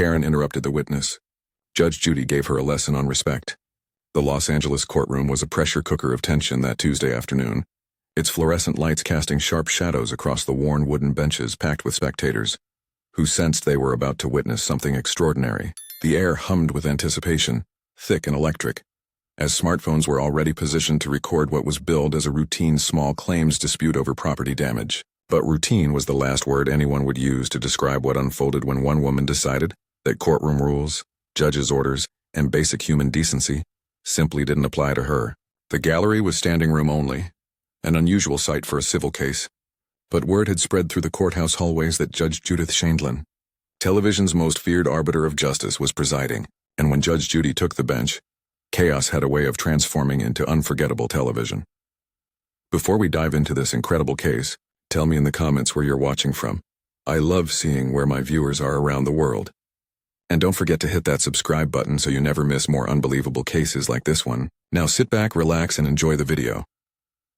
Karen interrupted the witness. Judge Judy gave her a lesson on respect. The Los Angeles courtroom was a pressure cooker of tension that Tuesday afternoon, its fluorescent lights casting sharp shadows across the worn wooden benches packed with spectators, who sensed they were about to witness something extraordinary. The air hummed with anticipation, thick and electric, as smartphones were already positioned to record what was billed as a routine small claims dispute over property damage. But routine was the last word anyone would use to describe what unfolded when one woman decided that courtroom rules, judges' orders, and basic human decency simply didn't apply to her. The gallery was standing room only, an unusual sight for a civil case, but word had spread through the courthouse hallways that Judge Judith Shaindlin, television's most feared arbiter of justice, was presiding, and when Judge Judy took the bench, chaos had a way of transforming into unforgettable television. Before we dive into this incredible case, tell me in the comments where you're watching from. I love seeing where my viewers are around the world. And don't forget to hit that subscribe button so you never miss more unbelievable cases like this one. Now sit back, relax, and enjoy the video.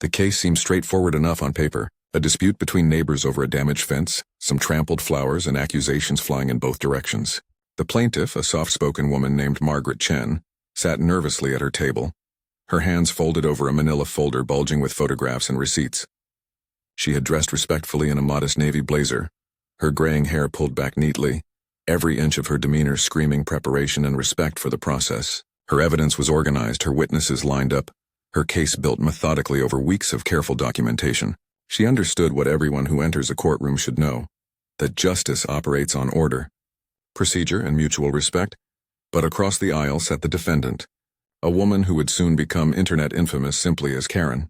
The case seems straightforward enough on paper. A dispute between neighbors over a damaged fence, some trampled flowers, and accusations flying in both directions. The plaintiff, a soft-spoken woman named Margaret Chen, sat nervously at her table, her hands folded over a manila folder bulging with photographs and receipts. She had dressed respectfully in a modest navy blazer, her graying hair pulled back neatly, every inch of her demeanor screaming preparation and respect for the process. Her evidence was organized, her witnesses lined up, her case built methodically over weeks of careful documentation. She understood what everyone who enters a courtroom should know, that justice operates on order, procedure, and mutual respect. But across the aisle sat the defendant, a woman who would soon become internet infamous simply as Karen.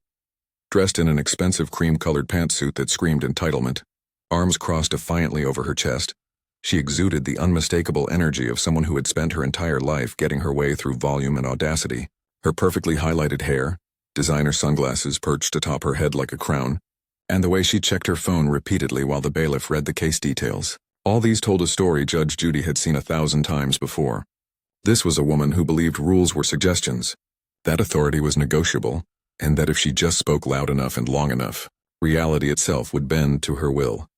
Dressed in an expensive cream-colored pantsuit that screamed entitlement, arms crossed defiantly over her chest, she exuded the unmistakable energy of someone who had spent her entire life getting her way through volume and audacity. Her perfectly highlighted hair, designer sunglasses perched atop her head like a crown, and the way she checked her phone repeatedly while the bailiff read the case details. All these told a story Judge Judy had seen 1,000 times before. This was a woman who believed rules were suggestions, that authority was negotiable, and that if she just spoke loud enough and long enough, reality itself would bend to her will.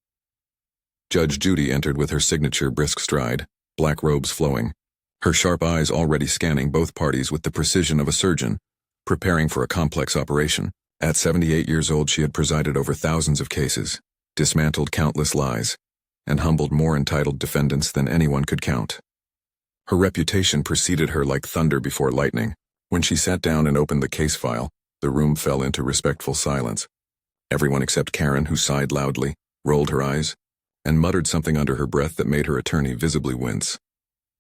Judge Judy entered with her signature brisk stride, black robes flowing, her sharp eyes already scanning both parties with the precision of a surgeon, preparing for a complex operation. At 78 years old, she had presided over thousands of cases, dismantled countless lies, and humbled more entitled defendants than anyone could count. Her reputation preceded her like thunder before lightning. When she sat down and opened the case file, the room fell into respectful silence. Everyone except Karen, who sighed loudly, rolled her eyes, and muttered something under her breath that made her attorney visibly wince.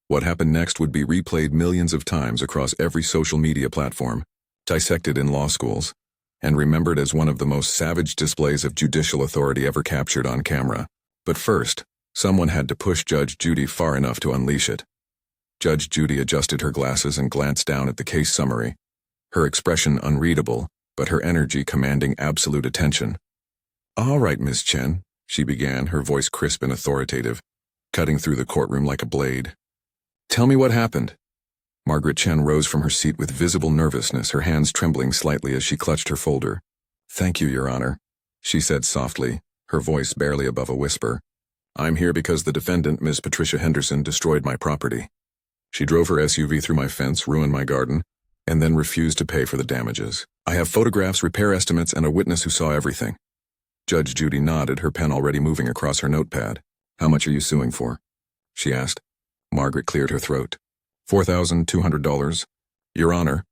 What happened next would be replayed millions of times across every social media platform, dissected in law schools, and remembered as one of the most savage displays of judicial authority ever captured on camera. But first, someone had to push Judge Judy far enough to unleash it. Judge Judy adjusted her glasses and glanced down at the case summary, her expression unreadable, but her energy commanding absolute attention. "All right, Miss Chen," she began, her voice crisp and authoritative, cutting through the courtroom like a blade. "Tell me what happened." Margaret Chen rose from her seat with visible nervousness, her hands trembling slightly as she clutched her folder. "Thank you, Your Honor," she said softly, her voice barely above a whisper. "I'm here because the defendant, Ms. Patricia Henderson, destroyed my property. She drove her SUV through my fence, ruined my garden, and then refused to pay for the damages. I have photographs, repair estimates, and a witness who saw everything." Judge Judy nodded, her pen already moving across her notepad. "How much are you suing for?" she asked. Margaret cleared her throat. $4,200. Your Honor,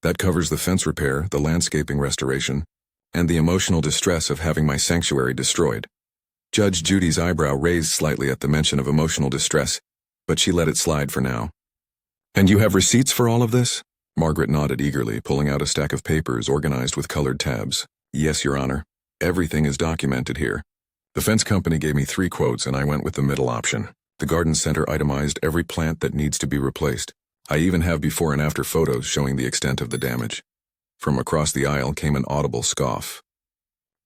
that covers the fence repair, the landscaping restoration, and the emotional distress of having my sanctuary destroyed. Judge Judy's eyebrow raised slightly at the mention of emotional distress, but she let it slide for now. "And you have receipts for all of this?" Margaret nodded eagerly, pulling out a stack of papers organized with colored tabs. "Yes, Your Honor. Everything is documented here. The fence company gave me 3 quotes and I went with the middle option. The garden center itemized every plant that needs to be replaced. I even have before and after photos showing the extent of the damage." From across the aisle came an audible scoff.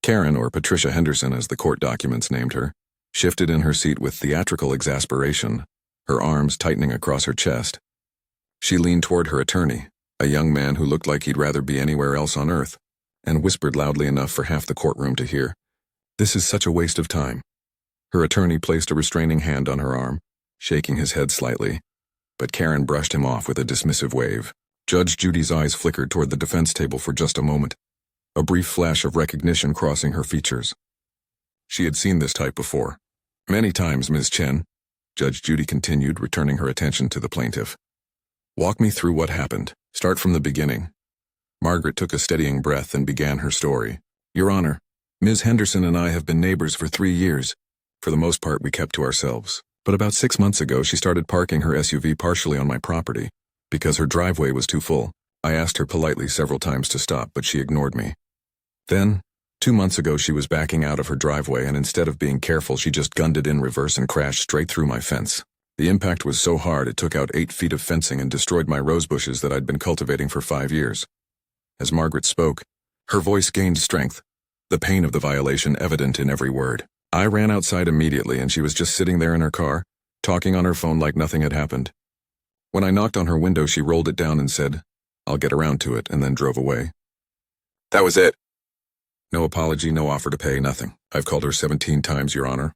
Karen, or Patricia Henderson as the court documents named her, shifted in her seat with theatrical exasperation, her arms tightening across her chest. She leaned toward her attorney, a young man who looked like he'd rather be anywhere else on earth, and whispered loudly enough for half the courtroom to hear, "This is such a waste of time." Her attorney placed a restraining hand on her arm, shaking his head slightly, but Karen brushed him off with a dismissive wave. Judge Judy's eyes flickered toward the defense table for just a moment, a brief flash of recognition crossing her features. She had seen this type before. Many times, Ms. Chen, Judge Judy continued, returning her attention to the plaintiff. Walk me through what happened. Start from the beginning. Margaret took a steadying breath and began her story. Your Honor, Ms. Henderson and I have been neighbors for 3 years. For the most part, we kept to ourselves. But about 6 months ago, she started parking her SUV partially on my property. Because her driveway was too full, I asked her politely several times to stop, but she ignored me. Then, 2 months ago, she was backing out of her driveway, and instead of being careful, she just gunned it in reverse and crashed straight through my fence. The impact was so hard it took out 8 feet of fencing and destroyed my rose bushes that I'd been cultivating for 5 years. As Margaret spoke, her voice gained strength, the pain of the violation evident in every word. I ran outside immediately, and she was just sitting there in her car, talking on her phone like nothing had happened. When I knocked on her window, she rolled it down and said, "I'll get around to it," and then drove away. That was it. No apology, no offer to pay, nothing. I've called her 17 times, Your Honor.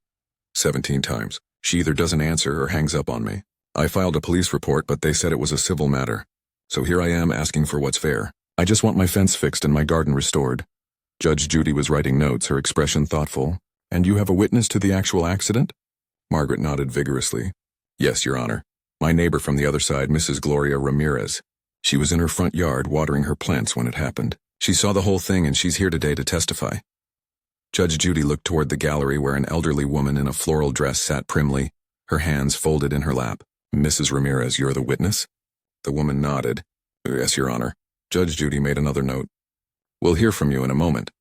17 times. She either doesn't answer or hangs up on me. I filed a police report, but they said it was a civil matter. So here I am asking for what's fair. I just want my fence fixed and my garden restored. Judge Judy was writing notes, her expression thoughtful. And you have a witness to the actual accident? Margaret nodded vigorously. Yes, Your Honor. My neighbor from the other side, Mrs. Gloria Ramirez. She was in her front yard watering her plants when it happened. She saw the whole thing, and she's here today to testify. Judge Judy looked toward the gallery where an elderly woman in a floral dress sat primly, her hands folded in her lap. Mrs. Ramirez, you're the witness? The woman nodded. Yes, Your Honor. Judge Judy made another note. We'll hear from you in a moment.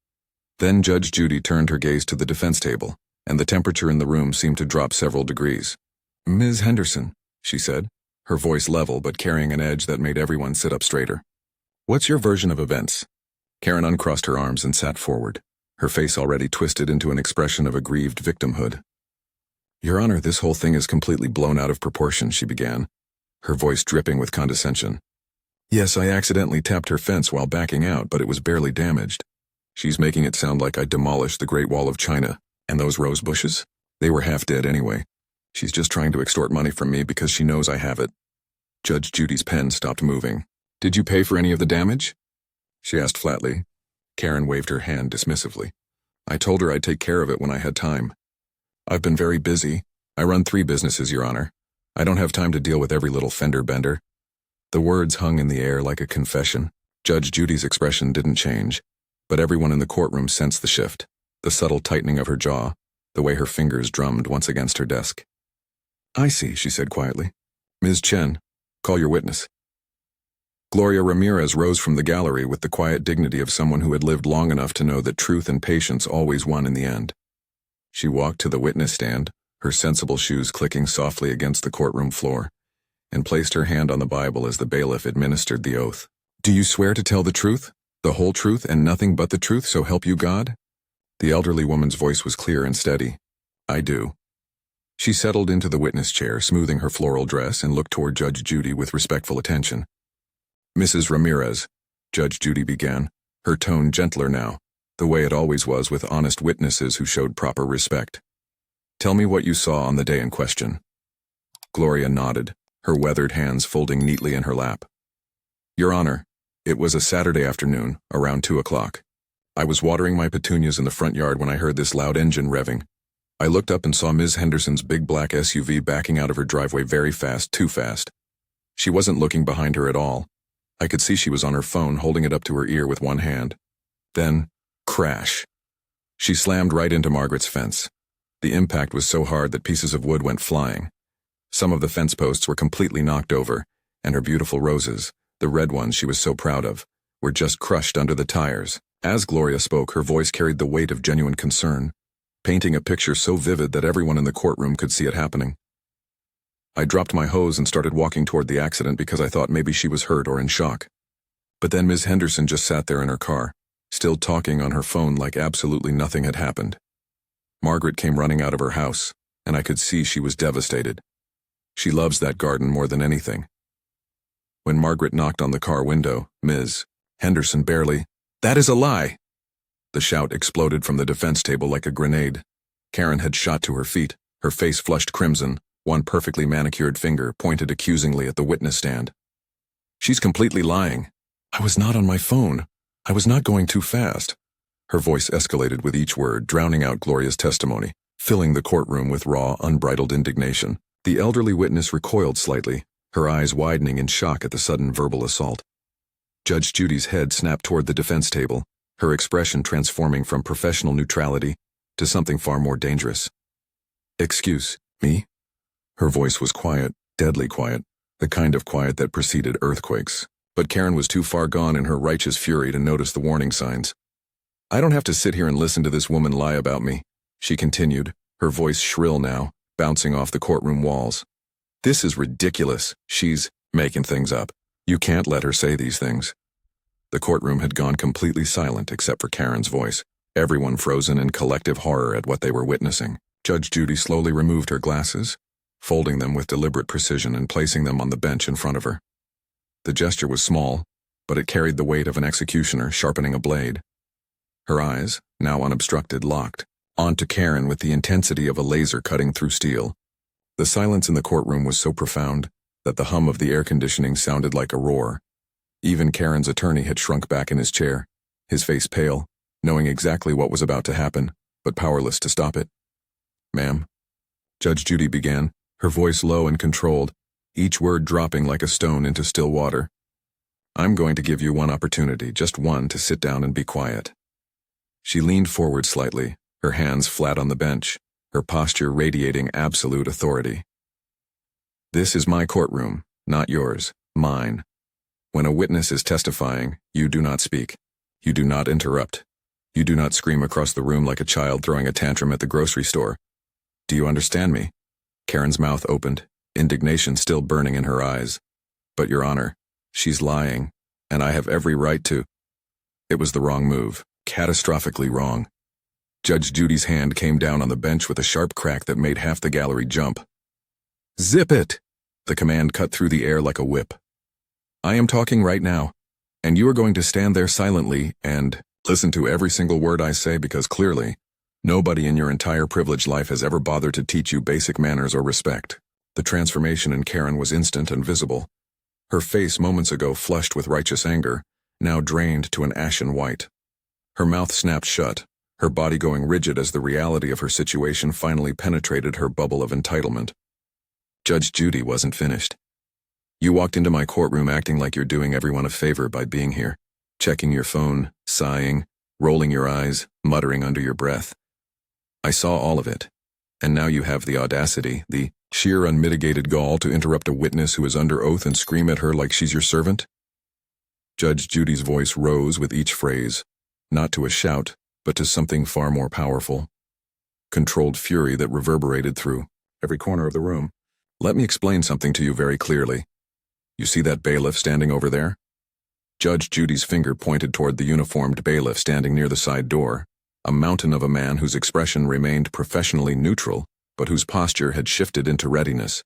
Then Judge Judy turned her gaze to the defense table, and the temperature in the room seemed to drop several degrees. Ms. Henderson, she said, her voice level but carrying an edge that made everyone sit up straighter. What's your version of events? Karen uncrossed her arms and sat forward, her face already twisted into an expression of aggrieved victimhood. Your Honor, this whole thing is completely blown out of proportion, she began, her voice dripping with condescension. Yes, I accidentally tapped her fence while backing out, but it was barely damaged. She's making it sound like I demolished the Great Wall of China, and those rose bushes? They were half dead anyway. She's just trying to extort money from me because she knows I have it. Judge Judy's pen stopped moving. Did you pay for any of the damage? She asked flatly. Karen waved her hand dismissively. I told her I'd take care of it when I had time. I've been very busy. I run 3 businesses, Your Honor. I don't have time to deal with every little fender bender. The words hung in the air like a confession. Judge Judy's expression didn't change, but everyone in the courtroom sensed the shift, the subtle tightening of her jaw, the way her fingers drummed once against her desk. I see, she said quietly. Ms. Chen, call your witness. Gloria Ramirez rose from the gallery with the quiet dignity of someone who had lived long enough to know that truth and patience always won in the end. She walked to the witness stand, her sensible shoes clicking softly against the courtroom floor, and placed her hand on the Bible as the bailiff administered the oath. Do you swear to tell the truth, the whole truth, and nothing but the truth, so help you God? The elderly woman's voice was clear and steady. I do. She settled into the witness chair, smoothing her floral dress, and looked toward Judge Judy with respectful attention. Mrs. Ramirez, Judge Judy began, her tone gentler now, the way it always was with honest witnesses who showed proper respect. Tell me what you saw on the day in question. Gloria nodded, her weathered hands folding neatly in her lap. Your Honor, it was a Saturday afternoon, around 2 o'clock. I was watering my petunias in the front yard when I heard this loud engine revving. I looked up and saw Ms. Henderson's big black SUV backing out of her driveway very fast, too fast. She wasn't looking behind her at all. I could see she was on her phone, holding it up to her ear with one hand. Then, crash. She slammed right into Margaret's fence. The impact was so hard that pieces of wood went flying. Some of the fence posts were completely knocked over, and her beautiful roses, the red ones she was so proud of, were just crushed under the tires. As Gloria spoke, her voice carried the weight of genuine concern, painting a picture so vivid that everyone in the courtroom could see it happening. I dropped my hose and started walking toward the accident because I thought maybe she was hurt or in shock. But then Ms. Henderson just sat there in her car, still talking on her phone like absolutely nothing had happened. Margaret came running out of her house, and I could see she was devastated. She loves that garden more than anything. When Margaret knocked on the car window, Ms. Henderson barely, "That is a lie!" The shout exploded from the defense table like a grenade. Karen had shot to her feet, her face flushed crimson, One perfectly manicured finger pointed accusingly at the witness stand. "She's completely lying. I was not on my phone. I was not going too fast." Her voice escalated with each word, drowning out Gloria's testimony, filling the courtroom with raw, unbridled indignation. The elderly witness recoiled slightly, her eyes widening in shock at the sudden verbal assault. Judge Judy's head snapped toward the defense table, her expression transforming from professional neutrality to something far more dangerous. "Excuse me?" Her voice was quiet, deadly quiet, the kind of quiet that preceded earthquakes. But Karen was too far gone in her righteous fury to notice the warning signs. "I don't have to sit here and listen to this woman lie about me," she continued, her voice shrill now, bouncing off the courtroom walls. "This is ridiculous. She's making things up. You can't let her say these things." The courtroom had gone completely silent except for Karen's voice, everyone frozen in collective horror at what they were witnessing. Judge Judy slowly removed her glasses, folding them with deliberate precision and placing them on the bench in front of her. The gesture was small, but it carried the weight of an executioner sharpening a blade. Her eyes, now unobstructed, locked onto Karen with the intensity of a laser cutting through steel. The silence in the courtroom was so profound that the hum of the air conditioning sounded like a roar. Even Karen's attorney had shrunk back in his chair, his face pale, knowing exactly what was about to happen, but powerless to stop it. "Ma'am," Judge Judy began, her voice low and controlled, each word dropping like a stone into still water. "I'm going to give you one opportunity, just one, to sit down and be quiet." She leaned forward slightly, her hands flat on the bench, her posture radiating absolute authority. "This is my courtroom, not yours, mine. When a witness is testifying, you do not speak. You do not interrupt. You do not scream across the room like a child throwing a tantrum at the grocery store. Do you understand me?" Karen's mouth opened, indignation still burning in her eyes. "But, Your Honor, she's lying, and I have every right to—" It was the wrong move, catastrophically wrong. Judge Judy's hand came down on the bench with a sharp crack that made half the gallery jump. "Zip it!" The command cut through the air like a whip. "I am talking right now, and you are going to stand there silently and listen to every single word I say because clearly, nobody in your entire privileged life has ever bothered to teach you basic manners or respect." The transformation in Karen was instant and visible. Her face moments ago flushed with righteous anger, now drained to an ashen white. Her mouth snapped shut, her body going rigid as the reality of her situation finally penetrated her bubble of entitlement. Judge Judy wasn't finished. "You walked into my courtroom acting like you're doing everyone a favor by being here, checking your phone, sighing, rolling your eyes, muttering under your breath. I saw all of it, and now you have the audacity, the sheer unmitigated gall to interrupt a witness who is under oath and scream at her like she's your servant?" Judge Judy's voice rose with each phrase, not to a shout, but to something far more powerful. Controlled fury that reverberated through every corner of the room. "Let me explain something to you very clearly. You see that bailiff standing over there?" Judge Judy's finger pointed toward the uniformed bailiff standing near the side door, a mountain of a man whose expression remained professionally neutral, but whose posture had shifted into readiness.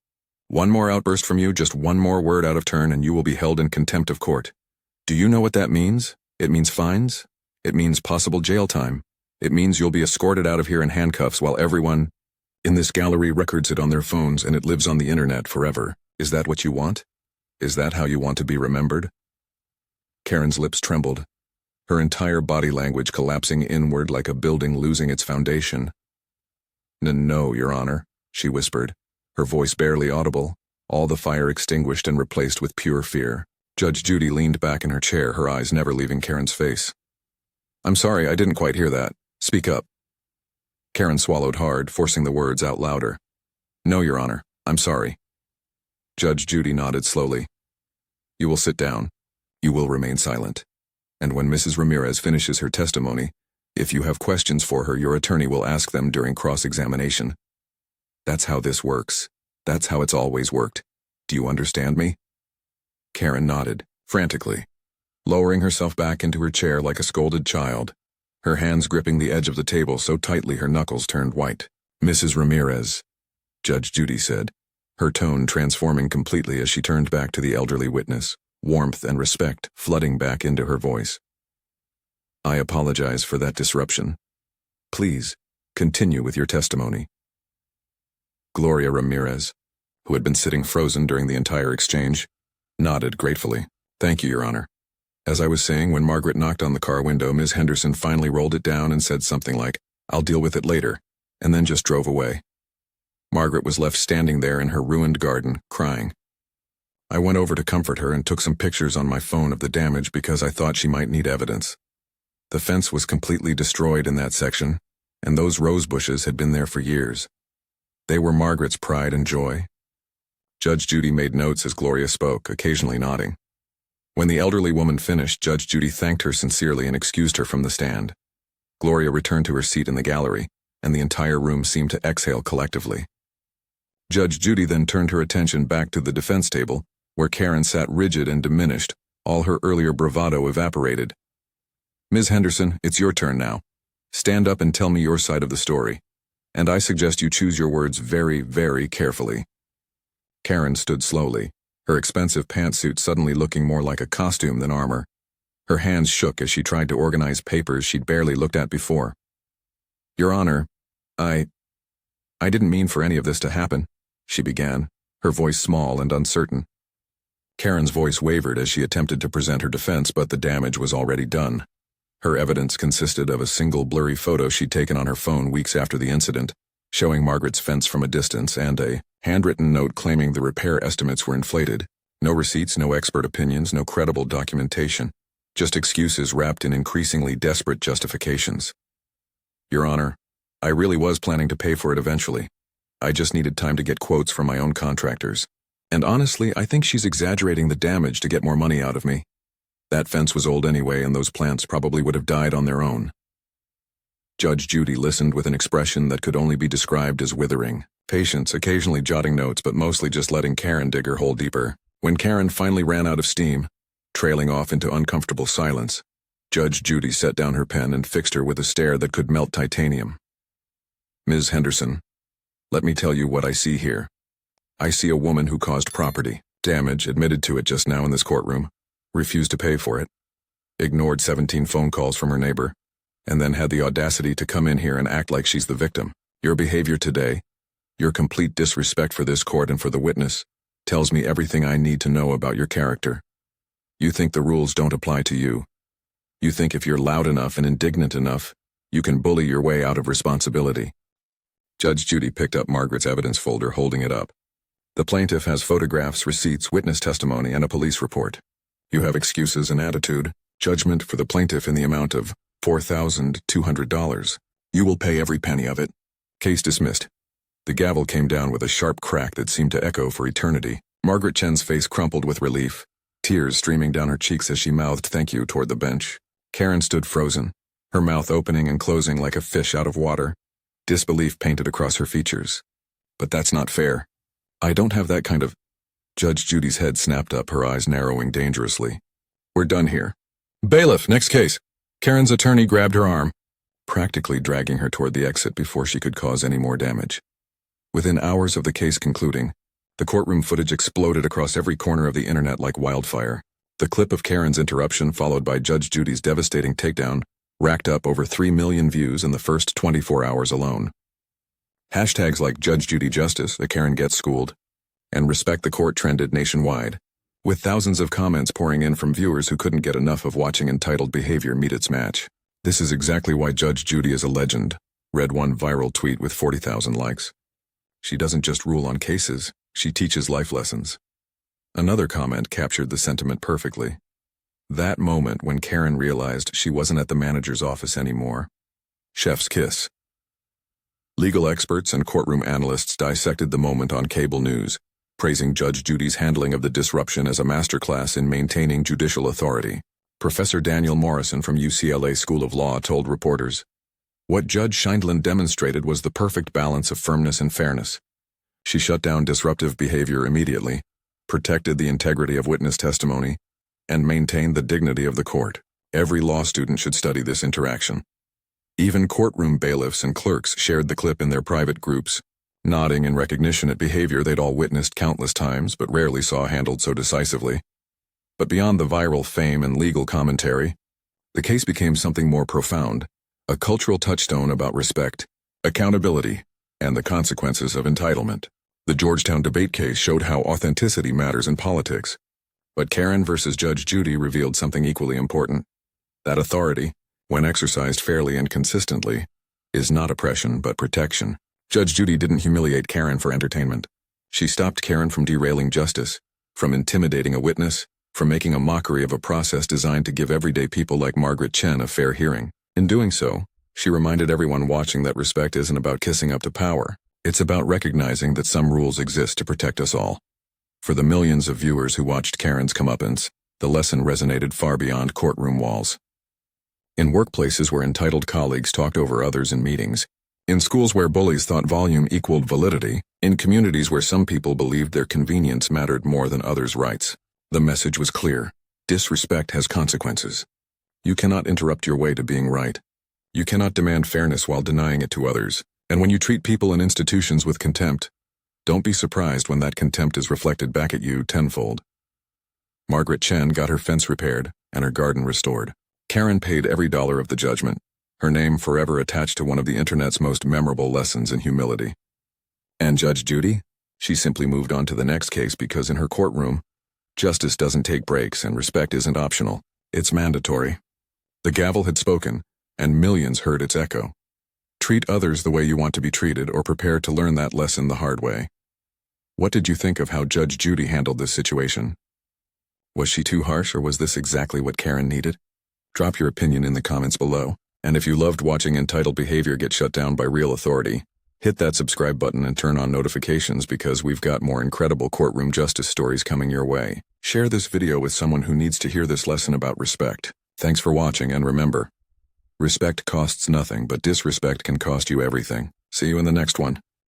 "One more outburst from you, just one more word out of turn, and you will be held in contempt of court. Do you know what that means? It means fines. It means possible jail time. It means you'll be escorted out of here in handcuffs while everyone in this gallery records it on their phones and it lives on the internet forever. Is that what you want? Is that how you want to be remembered?" Karen's lips trembled, her entire body language collapsing inward like a building losing its foundation. "No, Your Honor," she whispered, her voice barely audible, all the fire extinguished and replaced with pure fear. Judge Judy leaned back in her chair, her eyes never leaving Karen's face. "I'm sorry, I didn't quite hear that. Speak up." Karen swallowed hard, forcing the words out louder. "No, Your Honor, I'm sorry." Judge Judy nodded slowly. "You will sit down. You will remain silent. And when Mrs. Ramirez finishes her testimony, if you have questions for her, your attorney will ask them during cross-examination. That's how this works. That's how it's always worked. Do you understand me?" Karen nodded, frantically, lowering herself back into her chair like a scolded child, her hands gripping the edge of the table so tightly her knuckles turned white. "Mrs. Ramirez," Judge Judy said, her tone transforming completely as she turned back to the elderly witness, warmth and respect flooding back into her voice. "I apologize for that disruption. Please, continue with your testimony." "Gloria Ramirez," who had been sitting frozen during the entire exchange, nodded gratefully. "Thank you, Your Honor." As I was saying, when Margaret knocked on the car window, Ms. Henderson finally rolled it down and said something like, "I'll deal with it later," and then just drove away. Margaret was left standing there in her ruined garden, crying. I went over to comfort her and took some pictures on my phone of the damage because I thought she might need evidence. The fence was completely destroyed in that section, and those rose bushes had been there for years. They were Margaret's pride and joy. Judge Judy made notes as Gloria spoke, occasionally nodding. When the elderly woman finished, Judge Judy thanked her sincerely and excused her from the stand. Gloria returned to her seat in the gallery, and the entire room seemed to exhale collectively. Judge Judy then turned her attention back to the defense table, where Karen sat rigid and diminished, all her earlier bravado evaporated. "Ms. Henderson, it's your turn now. Stand up and tell me your side of the story. And I suggest you choose your words very, very carefully." Karen stood slowly, her expensive pantsuit suddenly looking more like a costume than armor. Her hands shook as she tried to organize papers she'd barely looked at before. "Your Honor, I didn't mean for any of this to happen," she began, her voice small and uncertain. Karen's voice wavered as she attempted to present her defense, but the damage was already done. Her evidence consisted of a single blurry photo she'd taken on her phone weeks after the incident, showing Margaret's fence from a distance, and a handwritten note claiming the repair estimates were inflated. No receipts, no expert opinions, no credible documentation. Just excuses wrapped in increasingly desperate justifications. "Your Honor, I really was planning to pay for it eventually. I just needed time to get quotes from my own contractors. And honestly, I think she's exaggerating the damage to get more money out of me. That fence was old anyway, and those plants probably would have died on their own." Judge Judy listened with an expression that could only be described as withering. Patience, occasionally jotting notes, but mostly just letting Karen dig her hole deeper. When Karen finally ran out of steam, trailing off into uncomfortable silence, Judge Judy set down her pen and fixed her with a stare that could melt titanium. "Ms. Henderson, let me tell you what I see here. I see a woman who caused property damage, admitted to it just now in this courtroom, refused to pay for it, ignored 17 phone calls from her neighbor, and then had the audacity to come in here and act like she's the victim. Your behavior today, your complete disrespect for this court and for the witness, tells me everything I need to know about your character. You think the rules don't apply to you. You think if you're loud enough and indignant enough, you can bully your way out of responsibility." Judge Judy picked up Margaret's evidence folder, holding it up. "The plaintiff has photographs, receipts, witness testimony, and a police report. You have excuses and attitude. Judgment for the plaintiff in the amount of $4,200. You will pay every penny of it. Case dismissed." The gavel came down with a sharp crack that seemed to echo for eternity. Margaret Chen's face crumpled with relief, tears streaming down her cheeks as she mouthed thank you toward the bench. Karen stood frozen, her mouth opening and closing like a fish out of water. Disbelief painted across her features. "But that's not fair. I don't have that kind of—" Judge Judy's head snapped up, her eyes narrowing dangerously. "We're done here. Bailiff, next case." Karen's attorney grabbed her arm, practically dragging her toward the exit before she could cause any more damage. Within hours of the case concluding, the courtroom footage exploded across every corner of the internet like wildfire. The clip of Karen's interruption, followed by Judge Judy's devastating takedown, racked up over 3 million views in the first 24 hours alone. Hashtags like Judge Judy Justice, a Karen Gets Schooled, and Respect the Court trended nationwide, with thousands of comments pouring in from viewers who couldn't get enough of watching entitled behavior meet its match. "This is exactly why Judge Judy is a legend," read one viral tweet with 40,000 likes. "She doesn't just rule on cases, she teaches life lessons." Another comment captured the sentiment perfectly. That moment when Karen realized she wasn't at the manager's office anymore. Chef's kiss. Legal experts and courtroom analysts dissected the moment on cable news, praising Judge Judy's handling of the disruption as a masterclass in maintaining judicial authority. Professor Daniel Morrison from UCLA School of Law told reporters, "What Judge Scheindlin demonstrated was the perfect balance of firmness and fairness. She shut down disruptive behavior immediately, protected the integrity of witness testimony, and maintained the dignity of the court. Every law student should study this interaction." Even courtroom bailiffs and clerks shared the clip in their private groups, nodding in recognition at behavior they'd all witnessed countless times but rarely saw handled so decisively. But beyond the viral fame and legal commentary, the case became something more profound, a cultural touchstone about respect, accountability, and the consequences of entitlement. The Georgetown debate case showed how authenticity matters in politics. But Karen versus Judge Judy revealed something equally important. That authority, when exercised fairly and consistently, is not oppression but protection. Judge Judy didn't humiliate Karen for entertainment. She stopped Karen from derailing justice, from intimidating a witness, from making a mockery of a process designed to give everyday people like Margaret Chen a fair hearing. In doing so, she reminded everyone watching that respect isn't about kissing up to power. It's about recognizing that some rules exist to protect us all. For the millions of viewers who watched Karen's comeuppance, the lesson resonated far beyond courtroom walls. In workplaces where entitled colleagues talked over others in meetings, in schools where bullies thought volume equaled validity, in communities where some people believed their convenience mattered more than others' rights, the message was clear. Disrespect has consequences. You cannot interrupt your way to being right. You cannot demand fairness while denying it to others. And when you treat people and institutions with contempt, don't be surprised when that contempt is reflected back at you tenfold. Margaret Chen got her fence repaired and her garden restored. Karen paid every dollar of the judgment, her name forever attached to one of the internet's most memorable lessons in humility. And Judge Judy? She simply moved on to the next case because in her courtroom, justice doesn't take breaks and respect isn't optional, it's mandatory. The gavel had spoken, and millions heard its echo. Treat others the way you want to be treated or prepare to learn that lesson the hard way. What did you think of how Judge Judy handled this situation? Was she too harsh or was this exactly what Karen needed? Drop your opinion in the comments below. And if you loved watching entitled behavior get shut down by real authority, hit that subscribe button and turn on notifications because we've got more incredible courtroom justice stories coming your way. Share this video with someone who needs to hear this lesson about respect. Thanks for watching and remember, respect costs nothing, but disrespect can cost you everything. See you in the next one.